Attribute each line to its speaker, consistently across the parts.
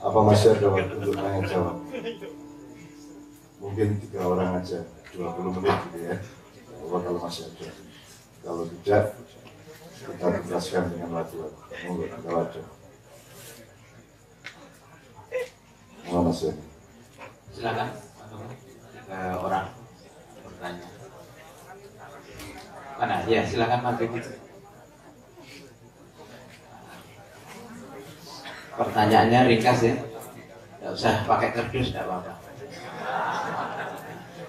Speaker 1: Apa masih ada waktu untuk tanya jawab? Mungkin 3 orang aja, 20 menit gitu ya. Apa kalau masih ada? Kalau tidak, kita tugaskan dengan lagu. Monggo kalau ada. Mana sih?
Speaker 2: Silakan. 3 orang bertanya. Mana? Ya, silakan Pak Bibit. Pertanyaannya ringkas ya. Tidak usah pakai kerdus, tidak apa-apa.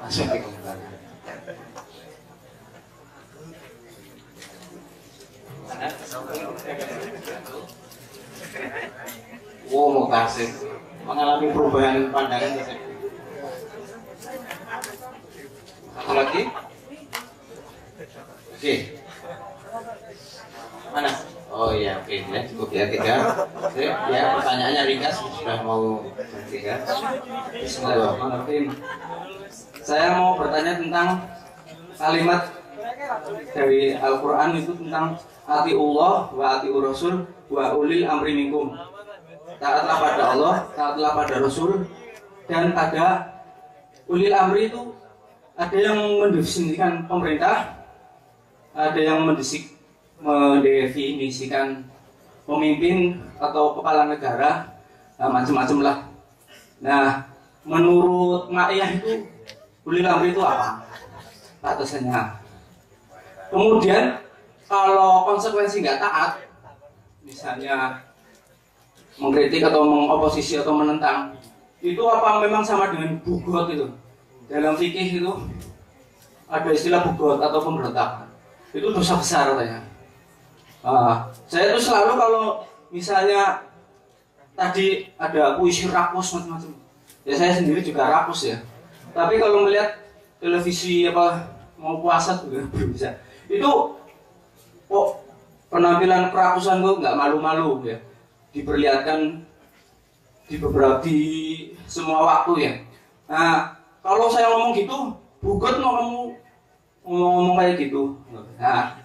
Speaker 2: Langsung dikemukakan. Wow, mau kasih mengalami perubahan pandangan. Satu lagi. Oke. Mana? Oh iya, oke ya, cukup ya 3. Ya, pertanyaannya ringkas, sudah mau 3. Bismillahirrahmanirrahim. Saya mau bertanya tentang kalimat dari Al-Quran itu tentang atiullah wa atiur rasul wa ulil amri minkum. Taatlah pada Allah, taatlah pada Rasul, dan pada ulil amri itu ada yang mendefinisikan pemerintah, ada yang mendefinisikan pemimpin atau kepala negara, macam-macam lah. Nah, menurut Ma'iyah itu ulil amri itu apa batasannya? Kemudian kalau konsekuensi nggak taat, misalnya mengkritik atau mengoposisi atau menentang, itu apa memang sama dengan bugot itu? Dalam fikih itu ada istilah bugot atau pemberontakan. Itu dosa besar katanya. Saya itu selalu kalau misalnya tadi ada puisi rakus macam-macam, ya saya sendiri juga rakus ya. Tapi kalau melihat televisi apa mau puasa juga belum bisa. Itu kok penampilan kerakusan gue nggak malu-malu ya, diperlihatkan di semua waktu ya. Nah, kalau saya ngomong gitu, bugot mau kamu ngomong kayak gitu. Nah,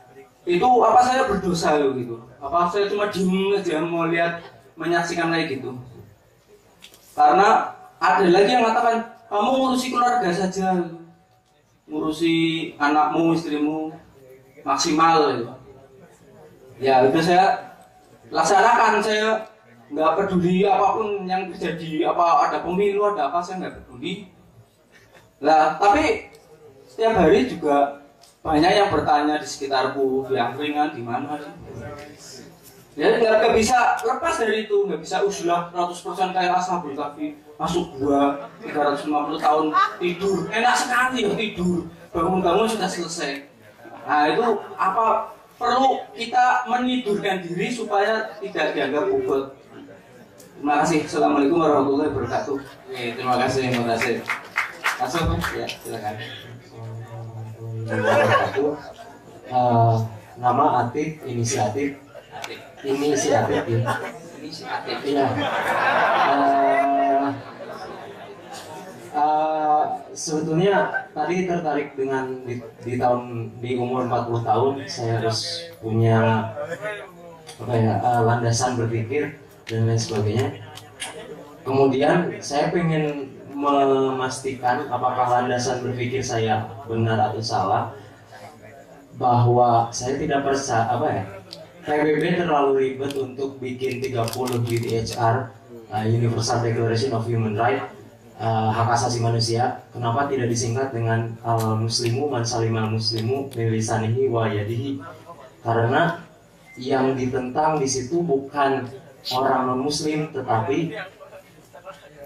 Speaker 2: itu apa saya berdosa gitu? Apa saya cuma diem aja mau lihat menyaksikan kayak gitu? Karena ada lagi yang mengatakan kamu ngurusi keluarga saja, ngurusi anakmu, istrimu maksimal gitu. Ya udah saya laksanakan, saya nggak peduli apapun yang terjadi, apa ada pemilu ada apa, saya nggak peduli. Lah tapi setiap hari juga banyak yang bertanya di sekitarku, di angkringan, di mana sih? Ya nggak bisa lepas dari itu, nggak bisa usulah 100% kayak Ashabul Kahfi, masuk gua 350 tahun tidur, enak sekali ya tidur, bangun-bangun sudah selesai. Nah itu apa perlu kita menidurkan diri supaya tidak dianggap bugot. Terima kasih. Assalamualaikum warahmatullahi wabarakatuh. Terima kasih. Langsung ya, silakan.
Speaker 3: Nama Atik, inisiatif ya. Iya. Sebetulnya tadi tertarik dengan di umur 40 tahun saya harus punya landasan berpikir dan lain sebagainya. Kemudian saya pengen memastikan apakah landasan berpikir saya benar atau salah, bahwa saya tidak percaya PBB terlalu ribet untuk bikin 30 UDHR, Universal Declaration of Human Rights, hak asasi manusia. Kenapa tidak disingkat dengan al-muslimu man salimal muslimu min lisanihi wa yadihi? Karena yang ditentang di situ bukan orang non-muslim, tetapi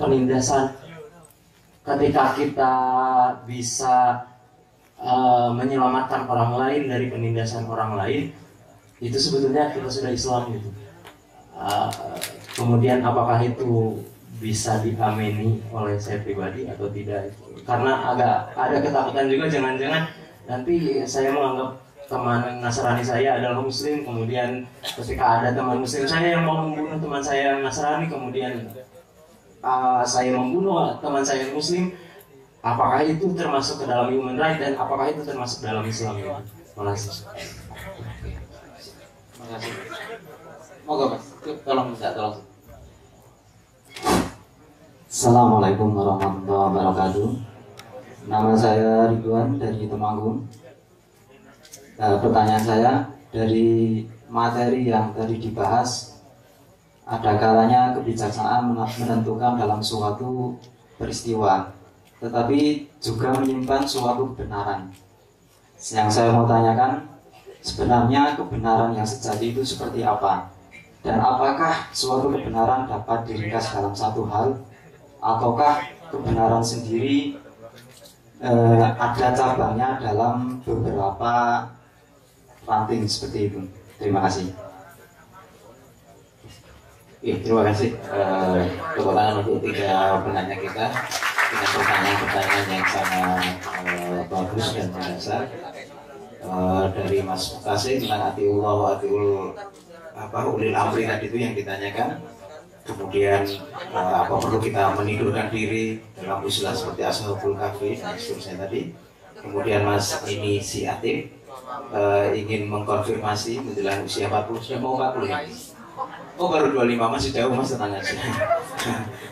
Speaker 3: penindasan. Ketika kita bisa menyelamatkan orang lain dari penindasan orang lain, itu sebetulnya kita sudah Islam gitu. Kemudian apakah itu bisa diamini oleh saya pribadi atau tidak? Karena agak ada ketakutan juga, jangan-jangan nanti saya menganggap teman Nasrani saya adalah Muslim, kemudian ketika ada teman Muslim saya yang mau membunuh teman saya yang Nasrani, kemudian saya membunuh teman saya yang Muslim, apakah itu termasuk ke dalam human right dan apakah itu termasuk dalam Islam? Terima kasih.
Speaker 2: Terima kasih. Moga Mas, tolong minta tolong.
Speaker 4: Assalamualaikum warahmatullahi wabarakatuh. Nama saya Ridwan dari Temanggung. Pertanyaan saya, dari materi yang tadi dibahas, ada kalanya kebijaksanaan menentukan dalam suatu peristiwa, tetapi juga menyimpan suatu kebenaran. Yang saya mau tanyakan, sebenarnya kebenaran yang sejati itu seperti apa? Dan apakah suatu kebenaran dapat diringkas dalam satu hal? Ataukah kebenaran sendiri ada cabangnya dalam beberapa ranting seperti itu? Terima kasih.
Speaker 3: Terima kasih kebetulan untuk tiga penanya kita dengan pertanyaan-pertanyaan yang sangat bagus dan mendasar. Dari Mas Mukasih tentang atiullah wa atiul ulil amri tadi itu yang ditanyakan. Kemudian apa perlu kita menidurkan diri dalam usulah seperti Ashabul Kahfi dan seterusnya tadi. Kemudian Mas ini si Atim ingin mengkonfirmasi menjelang usia 40, sudah mau 40 ya? Oh baru 25, masih jauh Mas, tenang aja.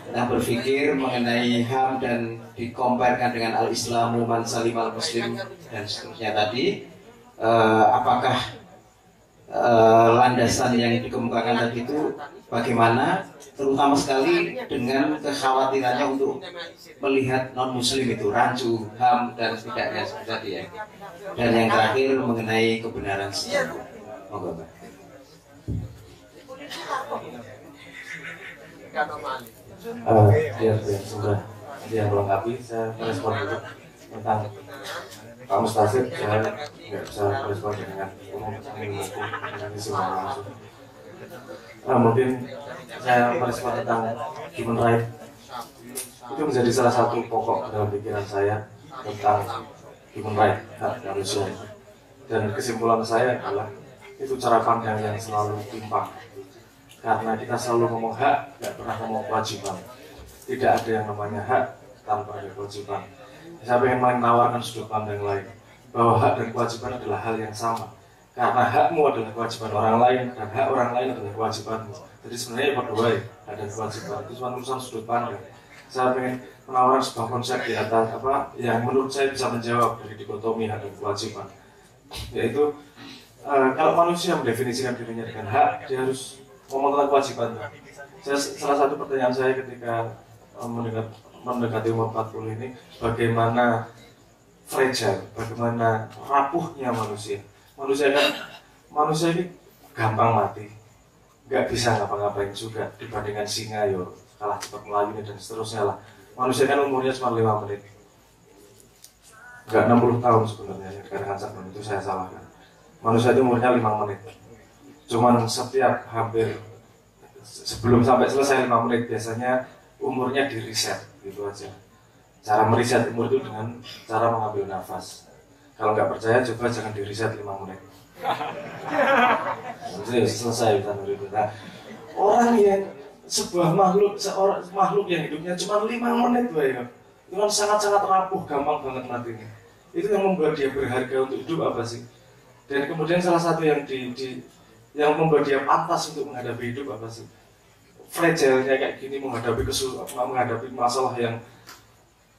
Speaker 3: Kita berpikir mengenai HAM dan dikomparkan dengan al-Islamu man salimal muslim dan seterusnya tadi. Apakah landasan yang dikemukakan tadi itu bagaimana, terutama sekali dengan kekhawatirannya untuk melihat non-muslim itu rancu, HAM dan tidaknya seperti tadi ya. Dan yang terakhir mengenai kebenaran sejarah. Monggo Pak.
Speaker 1: Biar sudah dia melengkapi, saya merespon dulu tentang Pak Mustasir. Saya nggak bisa merespon dengan umum dengan isu langsung. Mungkin saya merespon tentang human right. Itu menjadi salah satu pokok dalam pikiran saya tentang human right, hak manusia. Dan kesimpulan saya adalah itu cara pandang yang selalu timpang. Karena kita selalu ngomong hak, tidak pernah ngomong kewajiban. Tidak ada yang namanya hak tanpa ada kewajiban. Saya ingin menawarkan sudut pandang lain, bahwa hak dan kewajiban adalah hal yang sama. Karena hakmu adalah kewajiban orang lain, dan hak orang lain adalah kewajibanmu. Jadi sebenarnya berdua ya, hak dan kewajiban. Itu cuma urusan sudut pandang. Saya ingin menawarkan sebuah konsep di atas yang menurut saya bisa menjawab dari dikotomi hak dan kewajiban. Yaitu kalau manusia mendefinisikan dirinya dengan hak, dia harus ngomong tentang kewajiban. Salah satu pertanyaan saya ketika mendekati umur 40 ini, bagaimana fragile, bagaimana rapuhnya manusia. Manusia ini gampang mati, nggak bisa ngapa-ngapain juga dibandingkan singa, kalah cepat melayunya dan seterusnya lah. Manusia kan umurnya cuma 5 menit, nggak 60 tahun sebenarnya yang dikatakan Sabun itu saya salahkan. Manusia itu umurnya 5 menit. Cuman setiap hampir sebelum sampai selesai 5 menit biasanya umurnya di reset gitu aja. Cara meriset umur itu dengan cara mengambil nafas. Kalau nggak percaya coba jangan di reset 5 menit. Nanti selesai urusan itu. Nah, orang yang seorang makhluk yang hidupnya cuma 5 menit ya, itu kan sangat-sangat rapuh, gampang banget matinya. Itu yang membuat dia berharga untuk hidup apa sih? Dan kemudian salah satu yang yang membuat dia pantas untuk menghadapi hidup apa sih? Fragile-nya kayak gini, menghadapi masalah yang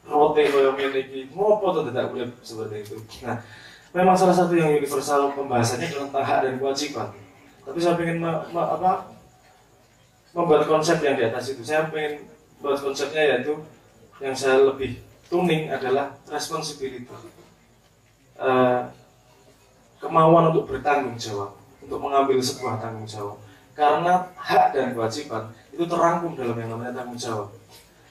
Speaker 1: rote yang memiliki ngopo atau tidak boleh seperti itu. Nah, memang salah satu yang universal pembahasannya tentang hak dan kewajiban. Tapi saya ingin membuat konsep yang di atas itu. Saya ingin buat konsepnya yaitu yang saya lebih tuning adalah responsibility. Kemauan untuk bertanggung jawab, untuk mengambil sebuah tanggung jawab. Karena hak dan kewajiban itu terangkum dalam yang namanya tanggung jawab.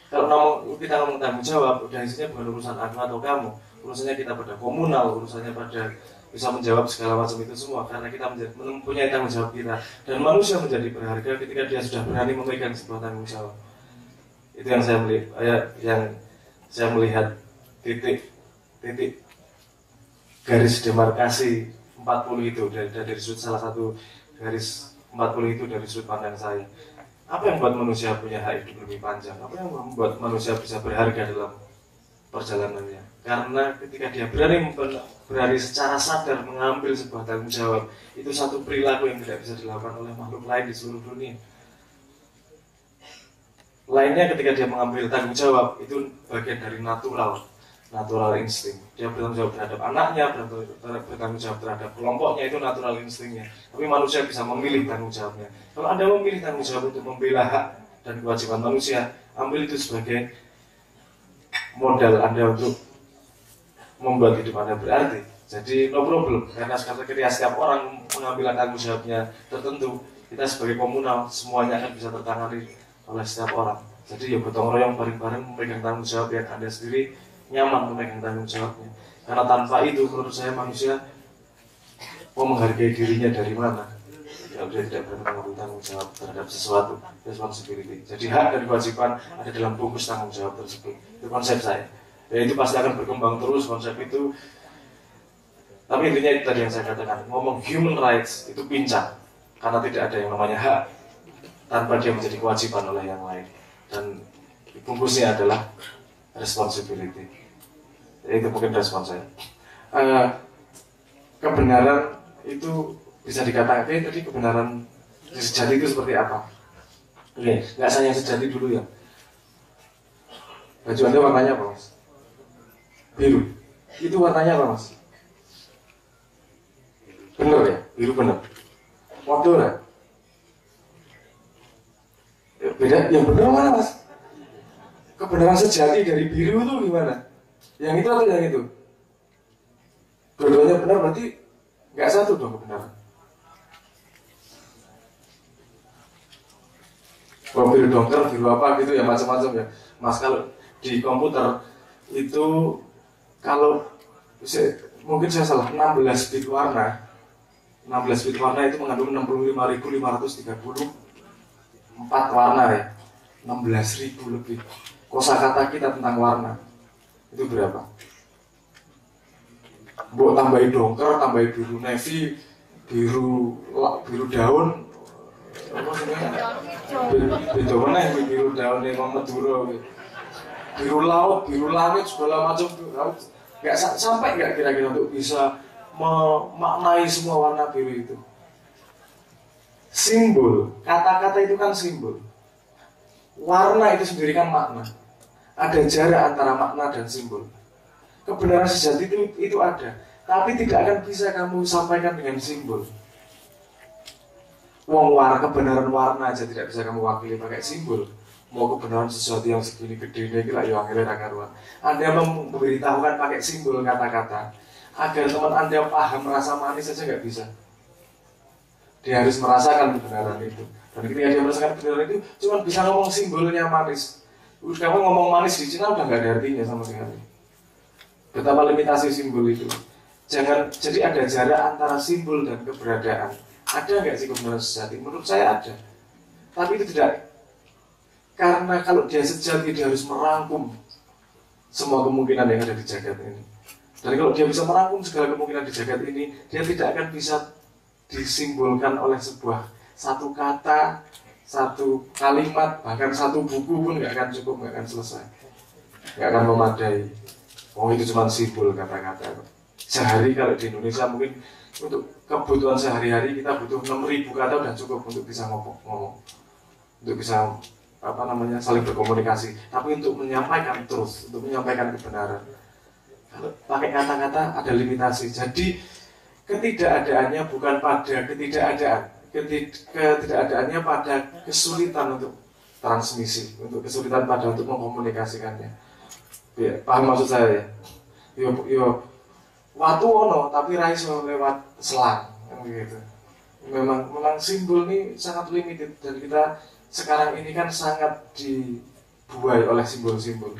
Speaker 1: Kalau kita ngomong tanggung jawab, udah isinya bukan urusan aku atau kamu, urusannya kita pada komunal, urusannya pada bisa menjawab segala macam itu semua. Karena kita mempunyai tanggung jawab kita. Dan manusia menjadi berharga ketika dia sudah berani memegang sebuah tanggung jawab. Itu yang saya melihat titik garis demarkasi 40 itu dari sudut salah satu garis 40 itu dari sudut pandang saya. Apa yang membuat manusia punya hak hidup lebih panjang? Apa yang membuat manusia bisa berharga dalam perjalanannya? Karena ketika dia berani secara sadar mengambil sebuah tanggung jawab, itu satu perilaku yang tidak bisa dilakukan oleh makhluk lain di seluruh dunia. Lainnya ketika dia mengambil tanggung jawab, itu bagian dari natural insting. Dia bertanggung jawab terhadap anaknya, bertanggung jawab terhadap kelompoknya, itu natural instingnya. Tapi manusia bisa memilih tanggung jawabnya. Kalau Anda memilih tanggung jawab untuk membela hak dan kewajiban manusia, ambil itu sebagai modal Anda untuk membuat hidup Anda berarti. Jadi no problem, karena ketika setiap orang mengambil tanggung jawabnya tertentu, kita sebagai komunal semuanya akan bisa tertangani oleh setiap orang. Jadi ya gotong royong bareng-bareng memegang tanggung jawab yang Anda sendiri nyaman memegang tanggung jawabnya. Karena tanpa itu menurut saya manusia mau menghargai dirinya dari mana kalau dia tidak bertanggung jawab terhadap sesuatu, responsibility. Jadi hak dan kewajiban ada dalam bungkus tanggung jawab tersebut. Itu konsep saya. Dan itu pasti akan berkembang terus konsep itu. Tapi intinya itu tadi yang saya katakan, ngomong human rights itu pincang. Karena tidak ada yang namanya hak tanpa dia menjadi kewajiban oleh yang lain. Dan bungkusnya adalah responsibility. Itu mungkin respon saya. Kebenaran itu bisa dikatakan tadi kebenaran sejati itu seperti apa? Oke, nggak saya sejati dulu ya. Baju Anda warnanya apa, Mas? Biru. Itu warnanya apa, Mas? Bener ya? Biru bener. Waktu ya? Beda, yang bener mana, Mas? Kebenaran sejati dari biru itu gimana? Yang itu atau yang itu? Dua-duanya benar berarti nggak satu dong kebenaran. Kalau biru dongker, biru apa gitu ya macam-macam ya. Mas kalau di komputer itu kalau mungkin saya salah 16 bit warna. 16 bit warna itu mengandung 65.534 warna ya. 16.000 lebih. Kosakata kita tentang warna itu berapa? Mbok tambahin dongker, tambahin biru navy, biru daun, apa sebenarnya? Biru mana yang biru daun yang Madura, biru laut, biru langit, segala macam. Nggak sampai nggak kira-kira untuk bisa memaknai semua warna biru itu. Simbol, kata-kata itu kan simbol. Warna itu sendiri kan makna. Ada jarak antara makna dan simbol. Kebenaran sejati itu ada, tapi tidak akan bisa kamu sampaikan dengan simbol. Kebenaran warna aja tidak bisa kamu wakili pakai simbol. Mau kebenaran sesuatu yang segini gede ini kira ya akhirnya karuan. Anda memberitahukan pakai simbol kata-kata agar teman Anda paham rasa manis saja nggak bisa. Dia harus merasakan kebenaran itu. Dan ketika dia merasakan kebenaran itu, cuma bisa ngomong simbolnya manis. Kamu ngomong manis di Cina udah nggak ada artinya sama sekali. Betapa limitasi simbol itu. Jadi ada jarak antara simbol dan keberadaan. Ada nggak sih kebenaran sejati? Menurut saya ada. Tapi itu tidak. Karena kalau dia sejati, dia harus merangkum semua kemungkinan yang ada di jagat ini. Dan kalau dia bisa merangkum segala kemungkinan di jagat ini, dia tidak akan bisa disimbolkan oleh satu kata, satu kalimat, bahkan satu buku pun nggak akan cukup, nggak akan selesai, nggak akan memadai. Oh itu cuma simbol kata-kata. Sehari kalau di Indonesia mungkin untuk kebutuhan sehari-hari kita butuh 6.000 kata udah cukup untuk bisa ngomong, untuk bisa saling berkomunikasi. Tapi untuk menyampaikan truth, untuk menyampaikan kebenaran, kalau pakai kata-kata ada limitasi. Jadi ketidakadaannya bukan pada ketidakadaannya pada kesulitan untuk transmisi, untuk kesulitan untuk mengkomunikasikannya. Ya, paham maksud saya ya? Yo watu ono tapi raiso lewat selang gitu. Memang simbol ini sangat limited dan kita sekarang ini kan sangat dibuai oleh simbol-simbol.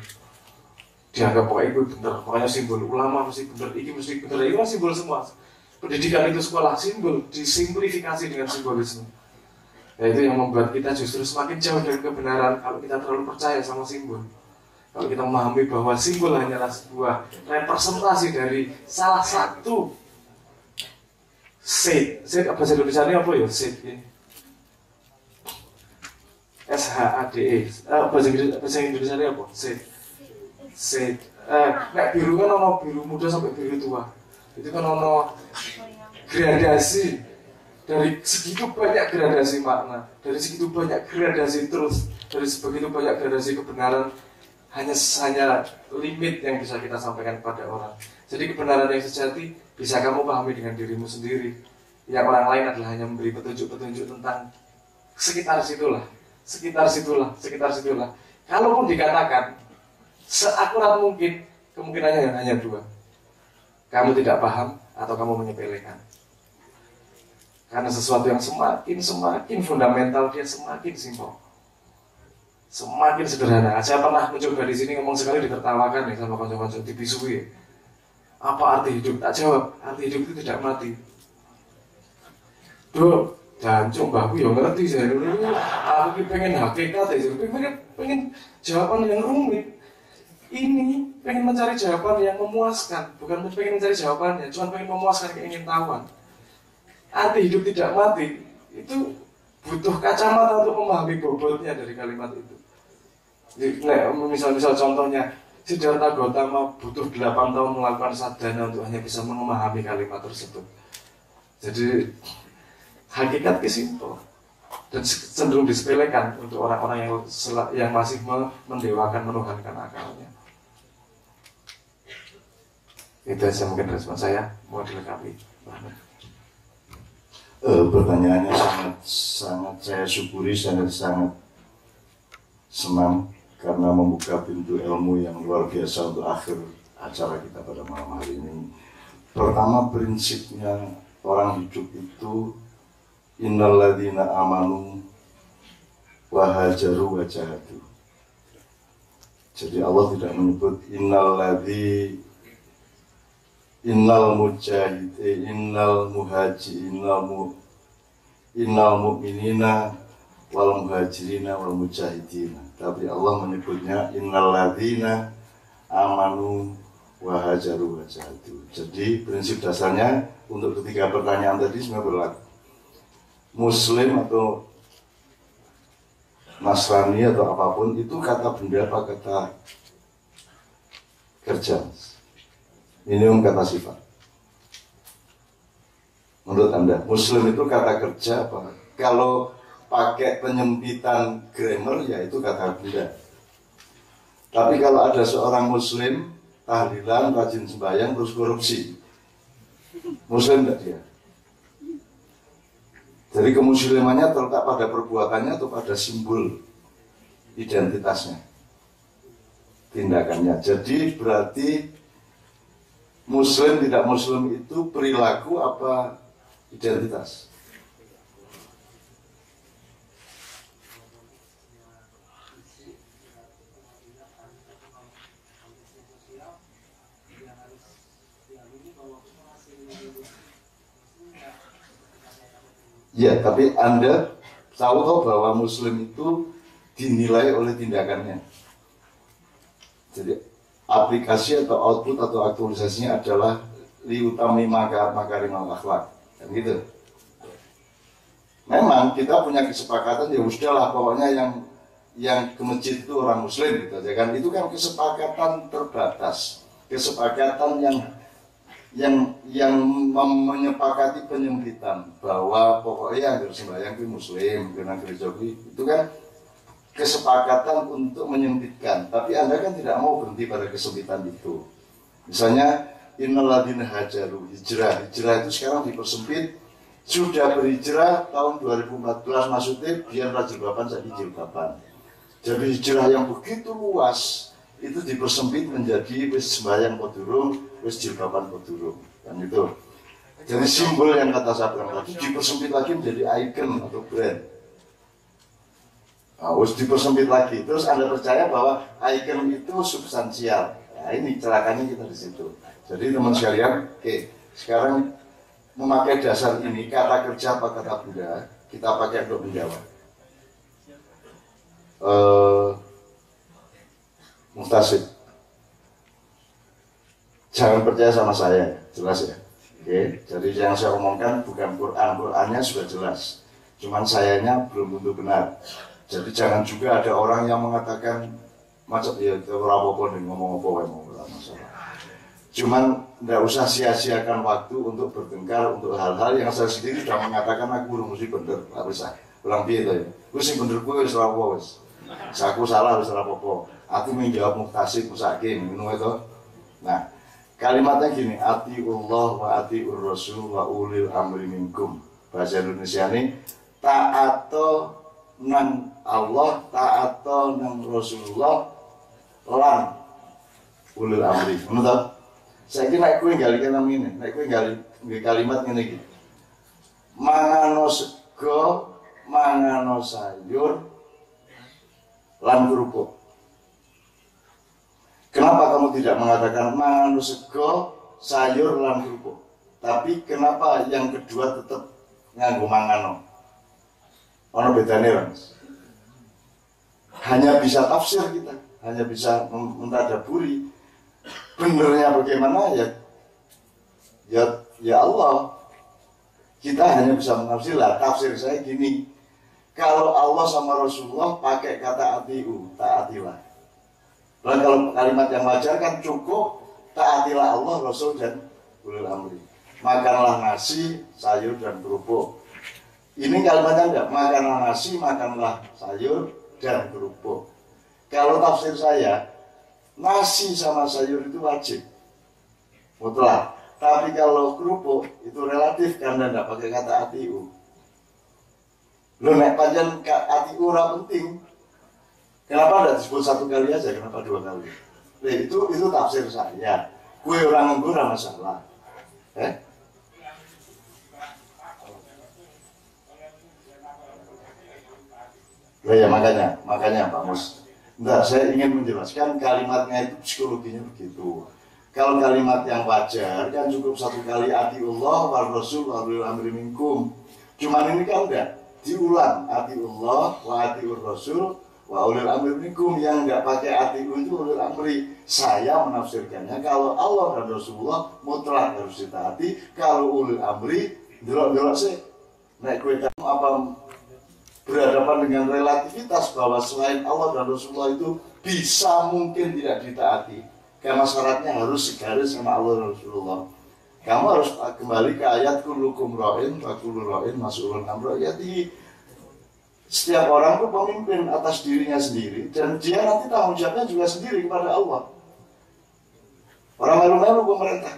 Speaker 1: Dianggap pokoknya itu benar, makanya simbol ulama mesti benar, ini mesti benar, itu kan simbol semua. Pendidikan itu sekolah simbol, disimplifikasi dengan simbolisme. Ya itu yang membuat kita justru semakin jauh dari kebenaran kalau kita terlalu percaya sama simbol. Kalau kita memahami bahwa simbol hanyalah sebuah representasi dari salah satu shade bahasa Indonesia ini apa ya? Shade ini SHADE. Bahasa Indonesia ini apa? Shade. Nek biru kan ono biru muda sampai biru tua. Itu kan ono gradasi dari segitu banyak gradasi makna, dari segitu banyak gradasi truth, dari sebegitu banyak gradasi kebenaran, hanya limit yang bisa kita sampaikan kepada orang. Jadi kebenaran yang sejati bisa kamu pahami dengan dirimu sendiri. Yang orang lain adalah hanya memberi petunjuk-petunjuk tentang sekitar situlah. Kalaupun dikatakan seakurat mungkin, kemungkinannya hanya dua. Kamu tidak paham atau kamu menyepelekan. Karena sesuatu yang semakin fundamental, dia semakin simpel, semakin sederhana. Saya pernah mencoba di sini ngomong sekali ditertawakan nih sama konco-konco, dibisui. Apa arti hidup? Tak jawab. Arti hidup itu tidak mati. Duh, jancuk mbahku ya ngerti saya dulu. Aku pengen hakikat aja, pengen jawaban yang rumit. Ini pengen mencari jawaban yang memuaskan, bukan pengen mencari jawabannya, cuma pengen memuaskan keingintahuan. Arti hidup tidak mati itu butuh kacamata untuk memahami bobotnya dari kalimat itu. Misal contohnya Siddhartha Gautama butuh 8 tahun melakukan sadhana untuk hanya bisa memahami kalimat tersebut. Jadi hakikat simpel dan cenderung disepelekan untuk orang-orang yang masih mendewakan, menuhankan akalnya. Itu saja mungkin respon saya, mau dilengkapi.
Speaker 5: Pertanyaannya sangat saya syukuri, sangat senang karena membuka pintu ilmu yang luar biasa untuk akhir acara kita pada malam hari ini. Pertama, prinsipnya orang hidup itu innalladzina amanu wa hajaru wa jahadu. Jadi Allah tidak menyebut innal mu'minina wal muhajirina wal mujahidina. Tapi Allah menyebutnya innalladzina amanu wa hajaru wa jahadu. Jadi prinsip dasarnya untuk ketiga pertanyaan tadi semua berlaku. Muslim atau Nasrani atau apapun itu kata benda apa kata kerja, minimum kata sifat. Menurut Anda, Muslim itu kata kerja apa? Kalau pakai penyempitan grammar ya itu kata benda. Tapi kalau ada seorang Muslim tahlilan, rajin sembahyang, terus korupsi, Muslim tidak dia? Jadi kemuslimannya terletak pada perbuatannya atau pada simbol identitasnya, tindakannya. Jadi berarti Muslim tidak Muslim itu perilaku apa identitas? Ya, tapi Anda tahu bahwa Muslim itu dinilai oleh tindakannya. Jadi aplikasi atau output atau aktualisasinya adalah liutami makarimal akhlak, kan gitu. Memang kita punya kesepakatan ya sudahlah, pokoknya yang ke masjid itu orang Muslim gitu aja kan. Itu kan kesepakatan terbatas, kesepakatan yang menyepakati penyempitan bahwa pokoknya yang sembahyang itu Muslim, dengan gereja itu kan kesepakatan untuk menyempitkan. Tapi Anda kan tidak mau berhenti pada kesempitan itu. Misalnya innalladzina hajaru, hijrah itu sekarang dipersempit, sudah berhijrah tahun 2014 maksudnya biar jilbaban jadi jilbaban. Jadi hijrah yang begitu luas itu dipersempit menjadi wis sembahyang podurung, wis jilbaban podurung, kan itu. Jadi simbol yang kata saya bilang tadi dipersempit lagi menjadi icon atau brand. Nah, wis dipersempit lagi. Terus Anda percaya bahwa icon itu substansial. Nah, ini celakanya kita di situ. Jadi teman sekalian, oke, sekarang memakai dasar ini kata kerja apa kata benda kita pakai untuk menjawab. Muhtasib, jangan percaya sama saya, jelas ya. Oke, jadi yang saya omongkan bukan Qurannya sudah jelas, cuman sayanya belum tentu benar. Jadi jangan juga ada orang yang mengatakan macam ya itu apa-apa nih ngomong apa masalah. Cuman tidak usah sia-siakan waktu untuk bertengkar untuk hal-hal yang saya sendiri sudah mengatakan aku mesti bener, nggak bisa. Kurang piye to ya. Wis sing bener kuwi wis ora apa wis. Aku salah wis ora apa-apa. Aku menjawab muktasib musakin ngono to. Nah, kalimatnya gini, atiullah wa atiur rasul wa ulil amri minkum. Bahasa Indonesia ini ta'ato nang Allah, ta'ato nang Rasulullah lan ulil amri. Ngono to? Saiki nek kowe nggali kalimat ini, nek kowe nggali kalimat ngene iki. Mangano sego, mangano sayur lan kerupuk. Kenapa kamu tidak mengatakan mangano sego, sayur lan kerupuk? Tapi kenapa yang kedua tetap nganggo mangano? Ono bedane, Mas. Hanya bisa tafsir kita, hanya bisa mentadaburi. Benernya bagaimana ya Allah. Kita hanya bisa menafsir lah. Tafsir saya gini, kalau Allah sama Rasulullah pakai kata atiu, taatilah. Dan kalau kalimat yang wajar kan cukup taatilah Allah, Rasul dan ulil amri. Makanlah nasi, sayur dan kerupuk. Ini kalimatnya enggak, makanlah nasi, makanlah sayur dan kerupuk. Kalau tafsir saya, nasi sama sayur itu wajib, mutlak. Tapi kalau kerupuk itu relatif karena tidak pakai kata atiu. Lo nek panjang atiu ora penting. Kenapa tidak disebut satu kali aja? Kenapa dua kali? Nah, itu tafsir saya. Kue orang nganggur ora masalah. Nah, ya makanya Pak Mus. Enggak, saya ingin menjelaskan kalimatnya itu psikologinya begitu. Kalau kalimat yang wajar kan cukup satu kali atiullah wal rasul wa ulil amri minkum. Cuman ini kan enggak diulang atiullah wa atiur rasul wa ulil amri minkum, yang enggak pakai atiu itu ulil amri. Saya menafsirkannya kalau Allah dan Rasulullah mutlak harus ditaati, kalau ulil amri delok-delok sih. Nek kowe apa berhadapan dengan relativitas bahwa selain Allah dan Rasulullah itu bisa mungkin tidak ditaati karena syaratnya harus segaris sama Allah dan Rasulullah. Kamu harus kembali ke ayat kullukum ra'in wa kullu ra'in mas'ulun an ra'iyatihi. Setiap orang itu pemimpin atas dirinya sendiri dan dia nanti tanggung jawabnya juga sendiri kepada Allah. Orang melu-melu pemerintah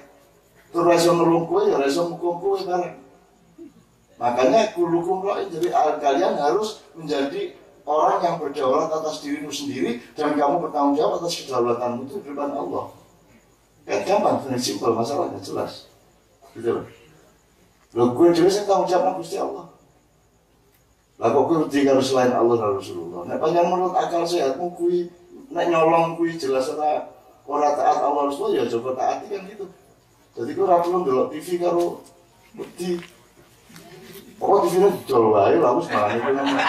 Speaker 5: itu reso nulung kowe ya reso mukum kowe bareng. Makanya kullukum ra'in, jadi kalian harus menjadi orang yang berdaulat atas dirimu sendiri dan kamu bertanggung jawab atas kedaulatanmu itu di depan Allah. Kan gampang, benar simpel, masalahnya jelas. Gitu loh. Loh gue jelas yang tanggung jawab Gusti Allah. Lah kok gue harus selain Allah dan Rasulullah. Nek panjang menurut akal sehatmu kui nek nyolong kui jelas ora taat Allah Rasulullah ya coba taati kan gitu. Jadi gue ora perlu ndelok TV karo bukti. Oh, di sini jual wae lah, wis malah itu namanya.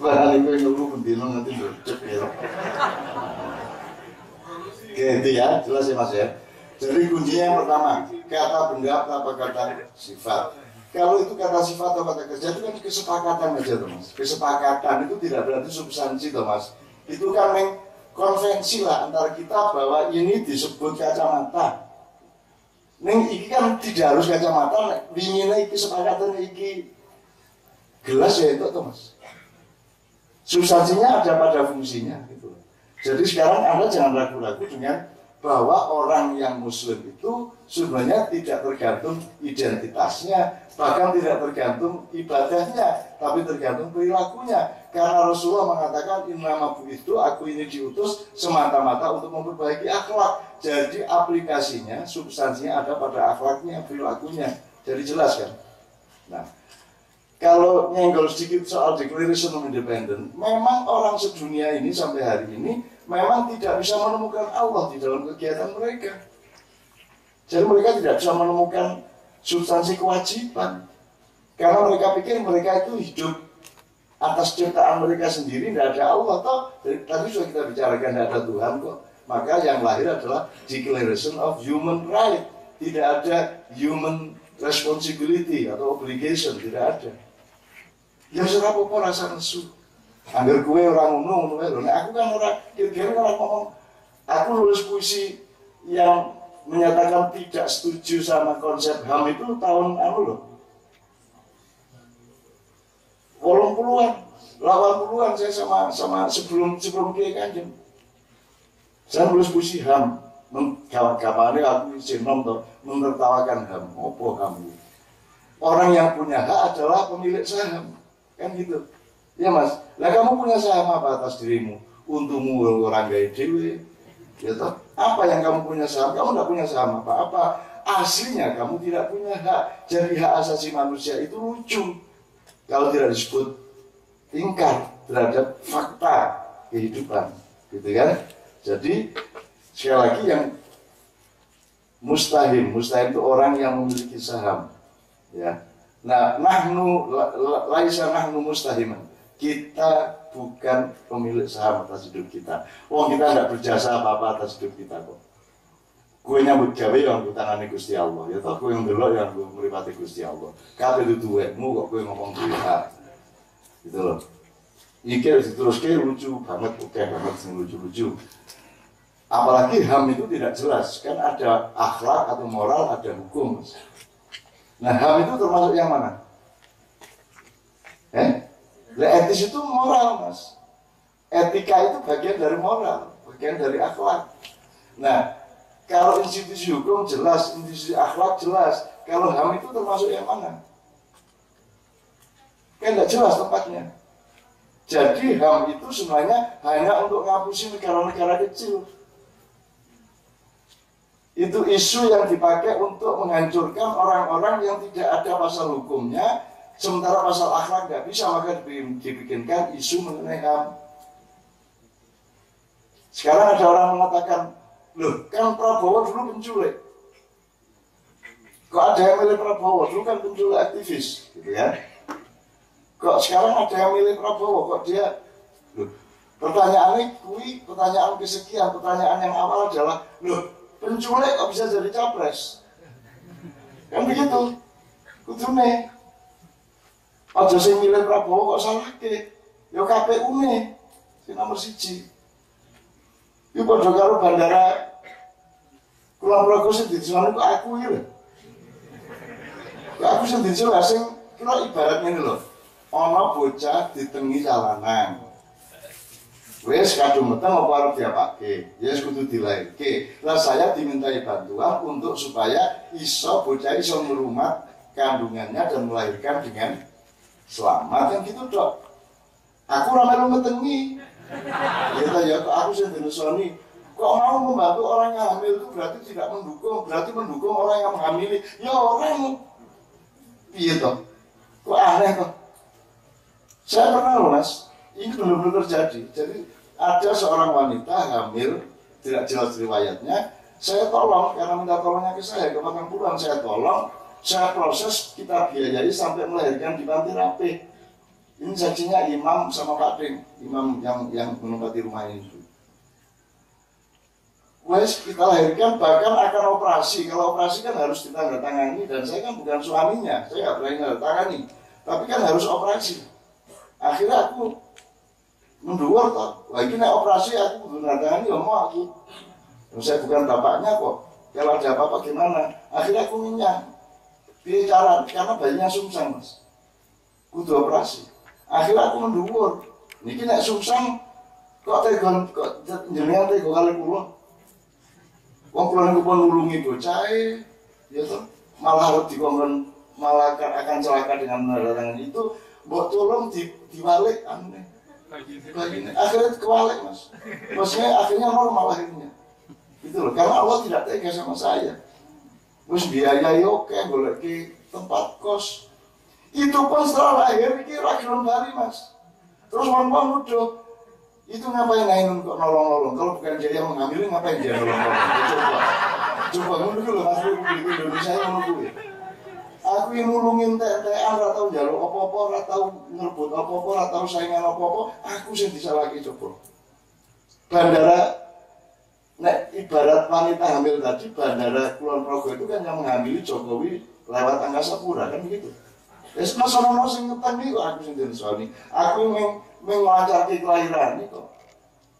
Speaker 5: Barang itu yang dulu bendino nanti bercep ya. Oke, itu ya, jelas ya Mas ya. Jadi kuncinya yang pertama, kata benda apa kata sifat. Kalau itu kata sifat atau kata kerja itu kan kesepakatan aja tuh Mas. Kesepakatan itu tidak berarti substansi tuh Mas. Itu kan konvensi lah antara kita bahwa ini disebut kacamata. Neng iki kan tidak harus kacamata, winginnya iki kesepakatan iki gelas ya itu tuh Mas. Substansinya ada pada fungsinya gitu. Jadi sekarang Anda jangan ragu-ragu dengan bahwa orang yang Muslim itu sebenarnya tidak tergantung identitasnya, bahkan tidak tergantung ibadahnya, tapi tergantung perilakunya. Karena Rasulullah mengatakan innama bu'itsu, aku ini diutus semata-mata untuk memperbaiki akhlak. Jadi aplikasinya, substansinya ada pada akhlaknya, perilakunya. Jadi jelas kan? Nah, kalau nyenggol sedikit soal Declaration of Independence, memang orang sedunia ini sampai hari ini memang tidak bisa menemukan Allah di dalam kegiatan mereka. Jadi mereka tidak bisa menemukan substansi kewajiban. Karena mereka pikir mereka itu hidup atas ciptaan mereka sendiri, tidak ada Allah. Toh, tadi sudah kita bicarakan tidak ada Tuhan kok. Maka yang lahir adalah Declaration of Human Right. Tidak ada human responsibility atau obligation, tidak ada. Ya sudah apa rasa nesu. Angger kue orang ngono lho. Nek aku kan ora kira-kira ora ngomong Aku nulis puisi yang menyatakan tidak setuju sama konsep HAM itu tahun loh. 80-an, 80-an saya sama sebelum Kiai Kanjeng. Saya nulis puisi HAM, kapan aku sinom tuh menertawakan HAM, opo HAM. Orang yang punya hak adalah pemilik saham, kan gitu. Ya Mas, lah kamu punya saham apa atas dirimu? Untukmu orang gaya dewe, ya toh? Apa yang kamu punya saham? Kamu tidak punya saham apa-apa. Aslinya kamu tidak punya hak. Jadi hak asasi manusia itu lucu kalau tidak disebut ingkar terhadap fakta kehidupan, gitu kan? Jadi sekali lagi yang mustahim itu orang yang memiliki saham, ya. Nah, laisa nahnu mustahiman. Kita bukan pemilik saham atas hidup kita. Wong kita tidak berjasa apa-apa atas hidup kita kok. Kue nyambut gawe yang tangane Gusti Allah, ya toh kue yang delok yang mripate Gusti Allah. Kabeh itu duwekmu kok kue ngomong duwe. Gitu loh. Iki diteruske lucu banget, oke banget sing lucu-lucu. Apalagi HAM itu tidak jelas, kan ada akhlak atau moral, ada hukum. Nah, HAM itu termasuk yang mana? Etis itu moral, Mas. Etika itu bagian dari moral, bagian dari akhlak. Nah, kalau institusi hukum jelas, institusi akhlak jelas. Kalau HAM itu termasuk yang mana? Kan tidak jelas tempatnya. Jadi HAM itu sebenarnya hanya untuk ngapusi negara-negara kecil. Itu isu yang dipakai untuk menghancurkan orang-orang yang tidak ada pasal hukumnya, sementara pasal akhlak nggak bisa, maka dibikinkan isu mengenai HAM. Sekarang ada orang mengatakan, loh kan Prabowo dulu penculik. Kok ada yang milih Prabowo? Dulu kan penculik aktivis, gitu ya. Kok sekarang ada yang milih Prabowo? Kok dia, loh, pertanyaannya pertanyaan kesekian, pertanyaan yang awal adalah, loh, penculik kok bisa jadi capres? Kan begitu. Kudune. Aja sing milih Prabowo kok salah ke. Ya KPU-ne sing nomor 1. Iku padha karo bandara Kulon Progo sing dijual kok aku iki lho. Kok aku sing dijual sing kira ibarat ngene lho. Ana bocah ditengi jalanan. Wes kadung meteng apa arep diapake? Ya wis kudu dilairke. Lah saya dimintai bantuan untuk supaya iso bocah iso merumat kandungannya dan melahirkan dengan selamat, kan gitu dok. Aku ora melu metengi. Ya aku sing dinusoni. Kok mau membantu orang yang hamil itu berarti tidak mendukung, berarti mendukung orang yang menghamili. Ya orang piye toh? Kok aneh toh? Saya pernah loh Mas, ini benar-benar terjadi. Jadi ada seorang wanita hamil, tidak jelas riwayatnya, saya tolong, karena minta tolongnya ke saya, ke Makam Pulang, saya tolong, saya proses, kita biayai sampai melahirkan di Panti Rapih. Ini saksinya imam sama Pak Ding, imam yang menempati rumah ini. Wes kita lahirkan, bahkan akan operasi. Kalau operasi kan harus ditandatangani, dan saya kan bukan suaminya, saya nggak berani tandatangani, tapi kan harus operasi. Akhirnya aku menduar toh, lagi naik operasi aku kudu tandatangani, ya mau aku. Saya bukan bapaknya kok. Kalau ada apa-apa gimana? Akhirnya aku minyak. Bicara karena bayinya sungsang Mas. Kudu operasi. Akhirnya aku menduar. Niki nek sungsang kok tegon kok jenengan tego kali kula. Wong kula niku pun nulungi bocahe, ya toh. Malah harus dikongkon malah akan celaka dengan menandatangani itu. Mbok tolong diwalik aneh. Begini. Akhirnya kewalik Mas. Maksudnya akhirnya normal akhirnya. Itu loh, karena Allah tidak tega sama saya. Terus biayai oke, boleh ke tempat kos. Itu pun setelah lahir ini rakyat bari Mas. Terus orang-orang udah itu ngapain Ainun kok nolong-nolong? Kalau bukan dia yang mengambil, ngapain dia nolong-nolong? Coba ngono dulu Mas Republik Indonesia yang menunggu. Aku yang nulungin TNT-an, ora tau njaluk apa-apa, ora tau ngerebut apa-apa, ora tau saingan apa-apa, aku sing disalahke coba. Bandara nek ibarat wanita hamil tadi, bandara Kulon Progo itu kan yang menghamili Jokowi lewat Angkasa Pura kan begitu. Wis masono sing ngeteni kok aku sing disoni. Aku menglancarke kelahiran iki kok.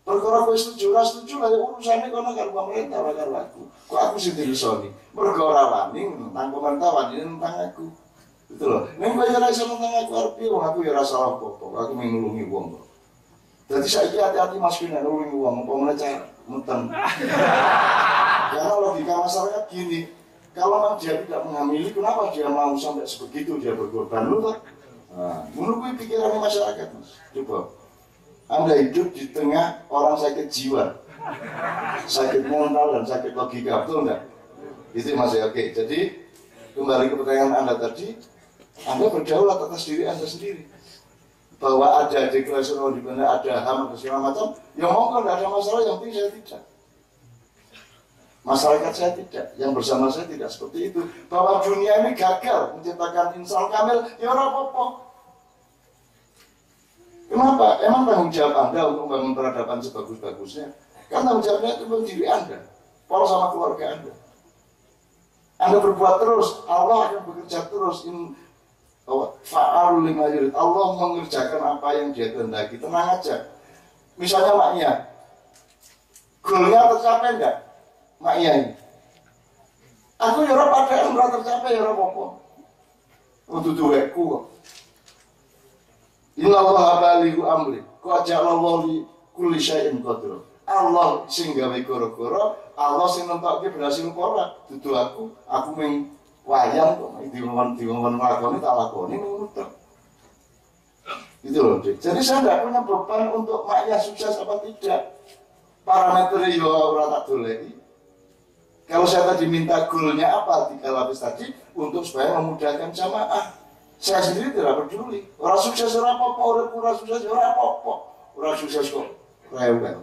Speaker 5: Perkara kowe setuju ora setuju lah urusane kono karo pemerintah karo aku. Kok aku sing dirisoni. Mergo ora wani nang pemerintah wani nang aku. Gitu loh. Nek kowe ora iso nang aku arep piye wong aku ya ora salah apa-apa. Aku nulungi wong kok. Jadi saiki hati-hati Mas Vina nulungi wong apa meneh cah muten. Karena logika masyarakat gini, kalau memang dia tidak mengamini, kenapa dia mau sampai sebegitu dia berkorban? Lu tak? Nah, menurut pikirannya masyarakat, Mas. Coba. Anda hidup di tengah orang sakit jiwa, sakit mental dan sakit logika, betul nggak? Itu Mas ya, oke. Jadi kembali ke pertanyaan Anda tadi, Anda berdaulat atas diri Anda sendiri. Bahwa ada deklarasi di mana ada HAM atau segala macam, ya monggo tidak ada masalah, yang penting saya tidak. Masyarakat saya tidak, yang bersama saya tidak seperti itu. Bahwa dunia ini gagal menciptakan insan kamil, ya ora apa-apa. Kenapa? Emang tanggung jawab Anda untuk membangun peradaban sebagus-bagusnya? Kan tanggung jawabnya itu untuk diri Anda, pola sama keluarga Anda. Anda berbuat terus, Allah akan bekerja terus. Fa'alul lima yurid. Allah mengerjakan apa yang Dia kehendaki. Tenang aja. Misalnya maknya, goalnya tercapai enggak? Maknya ini. Aku ya ora padahal ora tercapai ya ora apa-apa. Untuk duweku kok. Inna Allah balighu amri. Qad ja'alallahu li kulli syai'in qadir. Allah sing gawe gara-gara, Allah sing nentokke berhasil ora. Dudu aku mung wayang kok diwon nglakoni tak lakoni ngono tok. Itu loh, Dik. Jadi saya tidak punya beban untuk maknya sukses apa tidak. Parameter yo ora tak doleki. Kalau saya tadi minta goalnya apa 3 lapis tadi untuk supaya memudahkan jamaah. Saya sendiri tidak peduli. Orang sukses orang apa-apa, orang sukses orang apa-apa. Orang sukses kok rewel.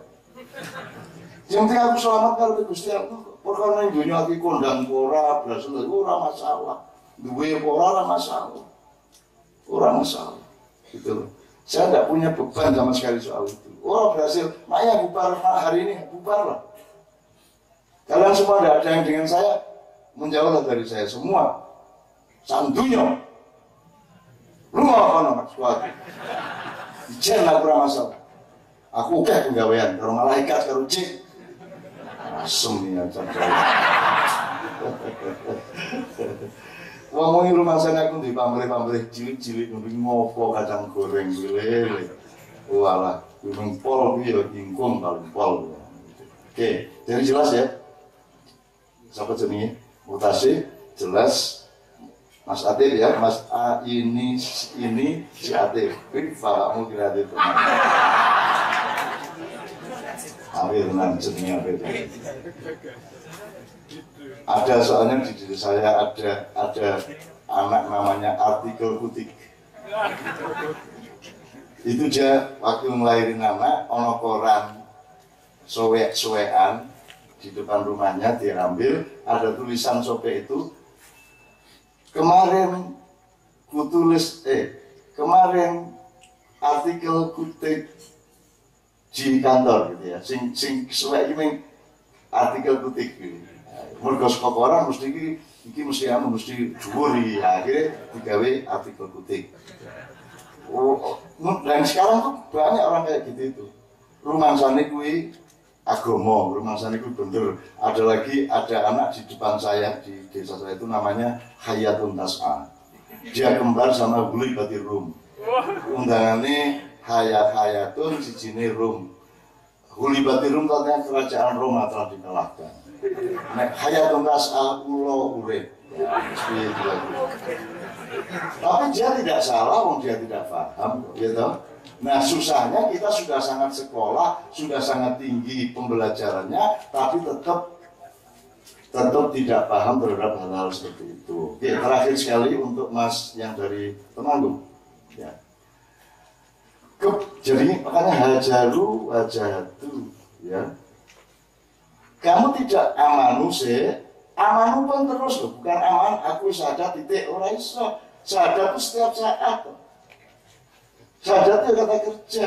Speaker 5: Yang penting aku selamat kalau Gusti Allah. Perkara ning dunya iki kondang ora, berhasil ora masalah. Duwe ora masalah. Ora masalah. Gitu loh. Saya tidak punya beban sama sekali soal itu. Orang berhasil, makanya bubar hari ini, bubar lah. Kalian semua tidak ada yang dengan saya, menjauhlah dari saya semua. Sandunya. Lu mau apa nama sesuatu? Ijen lah kurang masalah. Aku oke penggawean, kalau malaikat, kalau cik. Asem nih aja. Ngomongin rumah sana aku di pamrih-pamrih cilik-cilik ngomongin ngopo kacang goreng lele. Walah, gunung pol ya ingkung paling pol. Oke, jadi jelas ya. Siapa jenenge? Mutasi jelas. Mas Atif ya, Mas A ini si Atif. Kamu kira itu. Ambil nan jenenge apa itu? Ada soalnya di diri saya ada anak namanya Artikel Kutik. Itu dia waktu ngelahirin anak, ono koran sowean di depan rumahnya diambil, ada tulisan sope itu. Kemarin artikel Kutik di kantor gitu ya. Sing suwe iki artikel Kutik gitu. Mergo saka koran mesti iki mesti dhuwur iki akhirnya digawe artikel Kutik. Dan sekarang tuh banyak orang kayak gitu itu. Rumangsane kuwi agama, rumangsane kuwi bener. Ada anak di depan saya di desa saya itu namanya Hayatun Tas'a. Dia kembar sama Huli Batir Rum. Undangannya Hayatun sijine Rum. Huli Batir Rum katanya kerajaan Roma telah dikalahkan. Hayatun Tas'a ulo urip. Tapi dia tidak salah, dia tidak paham, gitu. Nah susahnya kita sudah sangat sekolah, sudah sangat tinggi pembelajarannya, tapi tetap tidak paham terhadap hal-hal seperti itu. Oke, terakhir sekali untuk Mas yang dari Temanggung. Ya. Jadi makanya hajaru wajahatu, ya. Kamu tidak amanu amanu pun terus loh, bukan aman aku syahadat titik ora iso. Syahadat itu setiap saat. Syahadat itu kata kerja.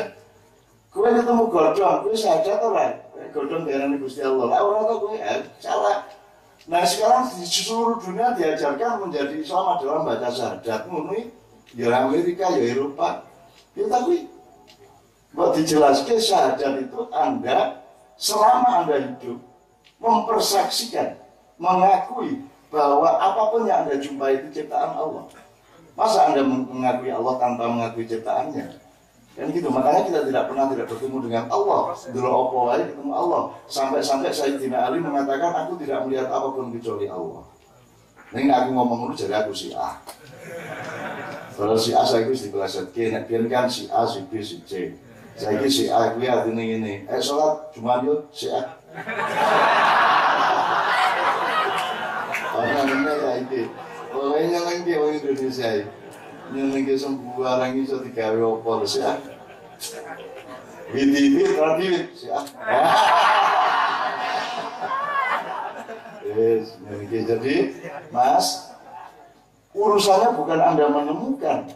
Speaker 5: Kowe ketemu godhong, kowe syahadat ora? Godhong diarani Gusti Allah. Lah ora to kowe salah. Nah sekarang di seluruh dunia diajarkan menjadi Islam adalah baca syahadat. Ngono ya Amerika, ya Eropa. Ya tapi Buat dijelaskan syahadat itu Anda selama Anda hidup mempersaksikan, mengakui bahwa apapun yang Anda jumpai itu ciptaan Allah. Masa Anda mengakui Allah tanpa mengakui ciptaannya? Kan gitu, makanya kita tidak pernah tidak bertemu dengan Allah. Dulu opo wae ketemu Allah. Sampai-sampai Sayyidina Ali mengatakan aku tidak melihat apapun kecuali Allah. Ini aku ngomong dulu jadi aku si A. Kalau si A saya itu dibelasetke, nek biyen kan si A, si B, si C. Saya ini si A, gue artinya ini. Sholat Jumat yuk si A. Orangnya kayak gitu. Pokoknya lagi orang Indonesia ini. Nyenengke sembarang iso digawe apa sih ah. Wit-wit radit sih ah. Yes, jadi Mas, urusannya bukan Anda menemukan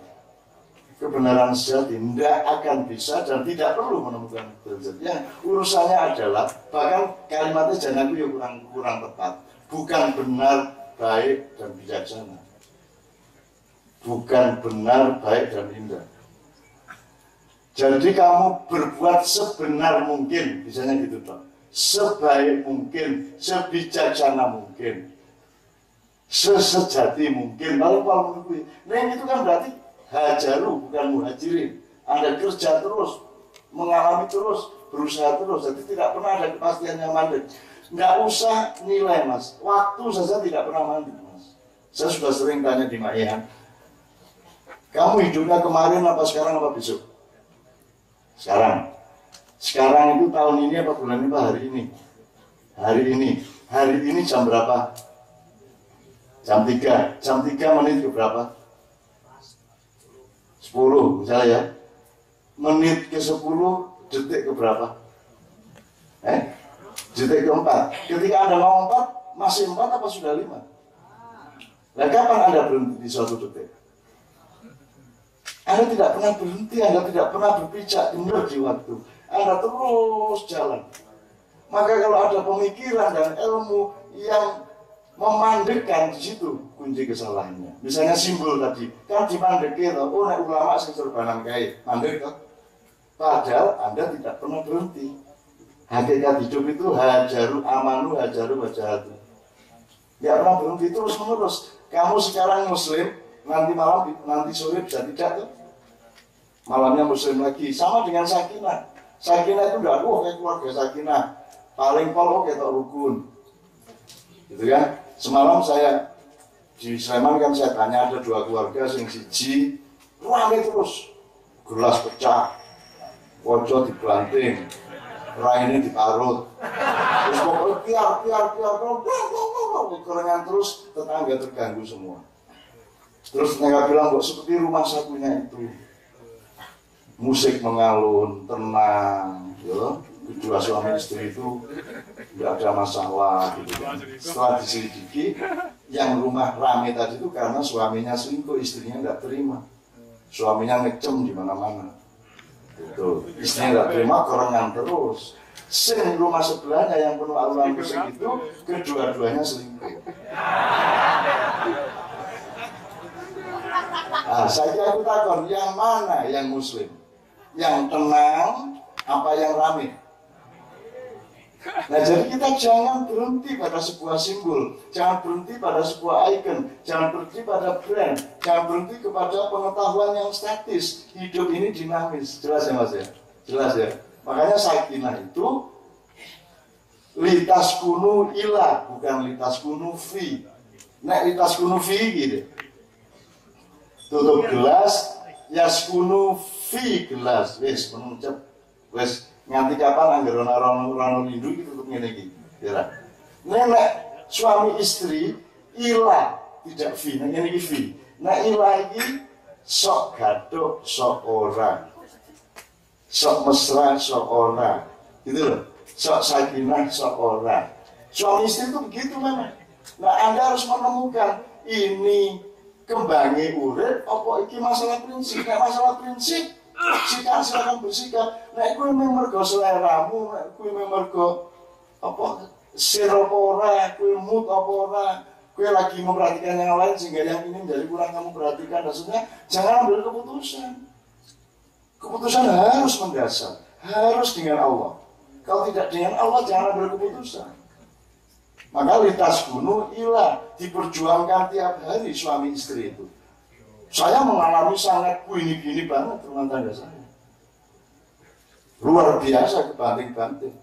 Speaker 5: kebenaran sejati, tidak akan bisa dan tidak perlu menemukan sejati. Yang urusannya adalah, bahkan kalimatnya jangan aku ya kurang tepat, bukan benar, baik dan bijaksana. Bukan benar, baik dan indah. Jadi kamu berbuat sebenar mungkin, misalnya gitu toh. Sebaik mungkin, sebijaksana mungkin, sesejati mungkin. Lalu kalau mengikuti, nah itu kan berarti hajaru bukan muhajirin. Anda kerja terus, mengalami terus, berusaha terus. Jadi tidak pernah ada kepastian yang mandek. Nggak usah nilai mas, waktu saja tidak pernah mandek mas. Saya sudah sering tanya di Mayan, kamu hidupnya kemarin apa sekarang apa besok? Sekarang. Sekarang itu tahun ini apa bulan ini apa hari ini? Hari ini. Hari ini jam berapa? Jam 3. Jam 3 menit ke berapa? 10 misalnya ya. Menit ke 10, detik ke berapa? Detik ke 4. Ketika Anda mau 4, masih 4 apa sudah 5? Nah kapan Anda berhenti di suatu detik? Anda tidak pernah berhenti, Anda tidak pernah berpijak mundur di waktu. Anda terus jalan. Maka kalau ada pemikiran dan ilmu yang memandekkan, di situ kunci kesalahannya. Misalnya simbol tadi, kan dimandeki, oh nek ulama sing serbanan kae, mandek toh. Padahal Anda tidak pernah berhenti. Hakikat hidup itu hajaru amanu, hajaru wajahatu. Tidak pernah berhenti terus menerus. Kamu sekarang muslim, nanti malam, nanti sore bisa tidak tuh. Malamnya muslim lagi, sama dengan sakinah. Sakinah itu enggak, kayak keluarga sakinah. Paling pol kayak rukun. Gitu kan? Semalam saya di Sleman kan saya tanya ada 2 keluarga yang siji rame terus. Gelas pecah, pojok dibanting, raine diparut. Terus pokoknya piar, kerengan terus, tetangga terganggu semua. Terus mereka bilang kok seperti rumah satunya itu. Musik mengalun, tenang, ya. Kedua suami istri itu tidak ada masalah gitu kan. Setelah diselidiki, yang rumah rame tadi itu karena suaminya selingkuh, istrinya tidak terima. Suaminya ngecem di mana-mana. Gitu. Istrinya tidak terima, kerengan terus. Sing rumah sebelahnya yang penuh alunan musik itu, kedua-duanya selingkuh. Nah, saya aku takon, yang mana yang muslim? Yang tenang, apa yang rame? Nah, jadi kita jangan berhenti pada sebuah simbol, jangan berhenti pada sebuah icon, jangan berhenti pada brand, jangan berhenti kepada pengetahuan yang statis. Hidup ini dinamis, jelas ya mas ya? Jelas ya? Makanya sakinah itu litas kunu ila, bukan litas kunu fi. Nah, litas kunu fi gitu. Tutup gelas, yaskunu fi gelas, wes mengucap, wes nganti kapan anggar orang rindu itu tutup ngene iki, ya. Nenek suami istri ila tidak fi, nah ngene iki fi. Nah ila iki sok gaduk sok ora, sok mesra sok ora, gitu loh. Sok sakinah sok ora. Suami istri itu begitu mana? Nah Anda harus menemukan ini kembangi urip apa iki masalah prinsip. Nek masalah prinsip silakan bersikap. Nek kuwi memang mergo seleramu, nek kuwi memang mergo apa sira apa ora, kuwi mood apa ora, kuwi lagi memperhatikan yang lain sehingga yang ini menjadi kurang kamu perhatikan, dan sebenarnya jangan ambil keputusan. Keputusan harus mendasar, harus dengan Allah. Kalau tidak dengan Allah, jangan ambil keputusan. Maka lintas gunung ilah diperjuangkan tiap hari suami istri itu. Saya mengalami sangat gini banget rumah tangga saya. Luar biasa kebanting-banting.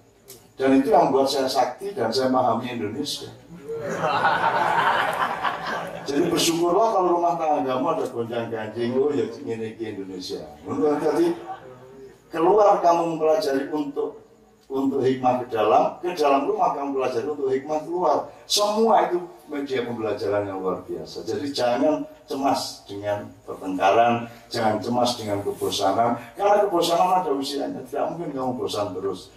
Speaker 5: Dan itu yang membuat saya sakti dan saya memahami Indonesia. Jadi bersyukurlah kalau rumah tanggamu ada gonjang ganjing, oh ya ini ke Indonesia. Jadi keluar kamu mempelajari untuk hikmah ke dalam rumah kamu pelajari untuk hikmah keluar. Semua itu media pembelajaran yang luar biasa. Jadi jangan cemas dengan pertengkaran, jangan cemas dengan kebosanan. Karena kebosanan ada usianya, tidak mungkin kamu bosan terus.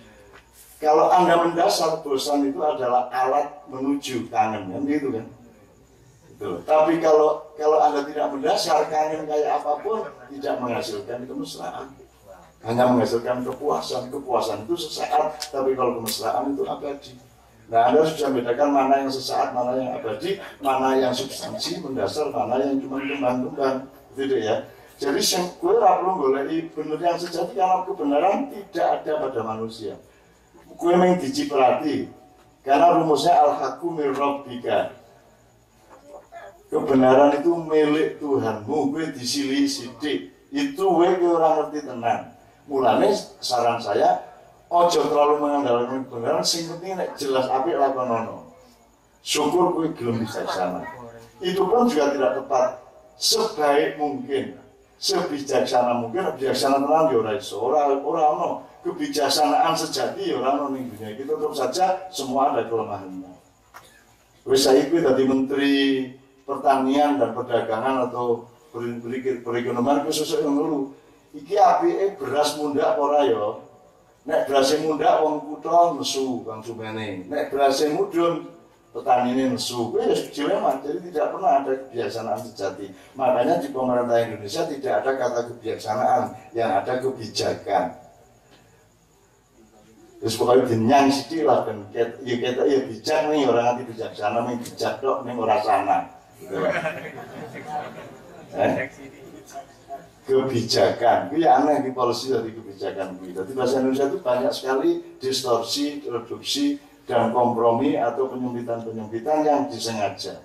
Speaker 5: Kalau Anda mendasar, bosan itu adalah alat menuju kangen, kan gitu kan? Gitu. Tapi kalau Anda tidak mendasar, kangen kayak apapun tidak menghasilkan kemesraan. Hanya menghasilkan kepuasan. Kepuasan itu sesaat, tapi kalau kemesraan itu abadi. Nah, Anda sudah membedakan mana yang sesaat, mana yang abadi, mana yang substansi, mendasar, mana yang cuma kembang-kembang. Gitu ya. Jadi gue perlu golek benar yang sejati karena kebenaran tidak ada pada manusia. Gue memang diciprati karena rumusnya al-haqqu mir rabbika. Kebenaran itu milik Tuhanmu, gue disili sidik. Itu gue orang ngerti tenang. Mulanya saran saya, ojo terlalu mengandalkan kebenaran, sing penting jelas apik lakonono. Syukur gue belum bisa sana. Itu pun juga tidak tepat. Sebaik mungkin, sebijaksana mungkin, bijaksana tenang ya ora iso, ora ono. Kebijaksanaan sejati ya orang ning dunia kita tetap saja semua ada kelemahannya. Wis saiki dadi menteri pertanian dan perdagangan atau perekonomian khusus ngono. Iki apike beras mundak apa ora ya? Nek berase mundak wong kutha nesu Kang Sumene. Nek berase mudhun petanine nesu. Kuwi wis dilema, jadi tidak pernah ada kebijaksanaan sejati. Makanya di pemerintah Indonesia tidak ada kata kebijaksanaan, yang ada kebijakan. Terus pokoknya dinyang sidik lah kan, ya kita ya bijak nih orang nanti bijaksana nih bijak dok nih orang sana, gitu. Kebijakan, itu ya aneh di polisi dari kebijakan kita. Di bahasa Indonesia itu banyak sekali distorsi, reduksi dan kompromi atau penyempitan yang disengaja.